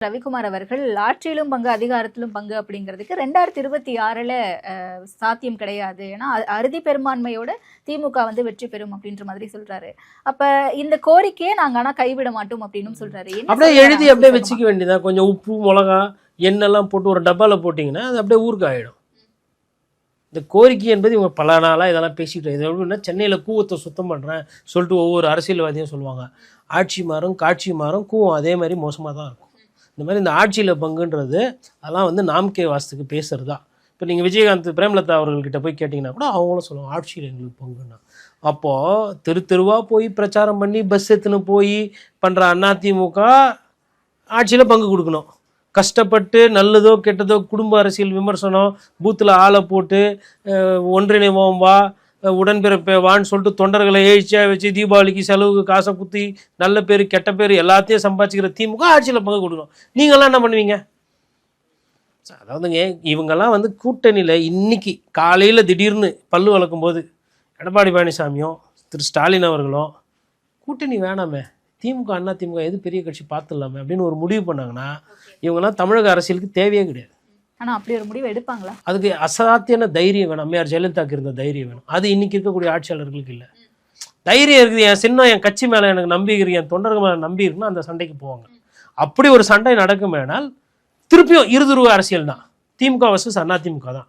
ரவிக்குமார் அவர்கள் ஆட்சியிலும் பங்கு அதிகாரத்திலும் பங்கு அப்படிங்கிறதுக்கு 2026ல சாத்தியம் கிடையாது. ஏன்னா அறுதி பெரும்பான்மையோட திமுக வந்து வெற்றி பெறும் அப்படின்ற மாதிரி சொல்றாரு. அப்ப இந்த கோரிக்கையை நாங்க ஆனா கைவிட மாட்டோம் அப்படின்னு சொல்றாரு. அப்படியே எழுதி அப்படியே வச்சுக்க வேண்டியதா. கொஞ்சம் உப்பு மிளகா எண்ணெல்லாம் போட்டு ஒரு டப்பால போட்டிங்கன்னா அது அப்படியே ஊருக்கு ஆகிடும். இந்த கோரிக்கை என்பது இவங்க பல நாளாக இதெல்லாம் பேசிக்கிட்டு இது எப்படின்னா சென்னையில் கூவத்தை சுத்தம் பண்ணுறேன் சொல்லிட்டு ஒவ்வொரு அரசியல்வாதியும் சொல்லுவாங்க. ஆட்சி மாறும் காட்சி மாறும் கூவம் அதே மாதிரி மோசமாக தான் இருக்கும். இந்த மாதிரி இந்த ஆட்சியில் பங்குன்றது அதெல்லாம் வந்து நாம்கே வாசத்துக்கு பேசுகிறது தான். இப்போ நீங்கள் விஜயகாந்த் பிரேமலதா அவர்கள்கிட்ட போய் கேட்டிங்கன்னா கூட அவங்களும் சொல்லுவாங்க ஆட்சியில் எங்களுக்கு பங்குன்னா. அப்போது தெருவாக போய் பிரச்சாரம் பண்ணி பஸ் எடுத்துன்னு போய் பண்ணுற அதிமுக ஆட்சியில் பங்கு கொடுக்கணும். கஷ்டப்பட்டு நல்லதோ கெட்டதோ குடும்ப அரசியல் விமர்சனம் பூத்தில் ஆளை போட்டு ஒன்றிணைவோம் வா உடன்பிறப்பே வான்னு சொல்லிட்டு தொண்டர்களை எழுச்சியாக வச்சு தீபாவளிக்கு செலவுக்கு காசை குத்தி நல்ல பேர் கெட்ட பேர் எல்லாத்தையும் சம்பாதிச்சிக்கிற திமுக ஆட்சியில் பங்கு கொடுக்கணும். நீங்களாம் என்ன பண்ணுவீங்க? அதாவதுங்க இவங்கெல்லாம் வந்து கூட்டணியில் இன்னைக்கு காலையில் திடீர்னு பல்லு வளர்க்கும் போது எடப்பாடி பழனிசாமியும் திரு ஸ்டாலின் அவர்களும் கூட்டணி வேணாமே திமுக அண்ணா திமுக எது பெரிய கட்சி பார்த்துடலாமே அப்படின்னு ஒரு முடிவு பண்ணாங்கன்னா இவங்கெல்லாம் தமிழக அரசியலுக்கு தேவையே கிடையாது. ஆனால் அப்படி ஒரு முடிவு எடுப்பாங்களா? அதுக்கு அசாத்தியான தைரியம் வேணும். அம்மையார் ஜெயலலிதாக்கு இருந்த தைரியம் வேணும். அது இன்னைக்கு இருக்கக்கூடிய ஆட்சியாளர்களுக்கு இல்லை. தைரியம் இருக்குது, என் சின்னம் என் கட்சி மேலே எனக்கு நம்பி இருக்கு, என் தொண்டர்கள் மேலே நம்பி இருக்குன்னா அந்த சண்டைக்கு போவாங்க. அப்படி ஒரு சண்டை நடக்குமேனால் திருப்பியும் இருதுருவ அரசியல் தான். திமுக வர்சஸ் அதிமுக தான்.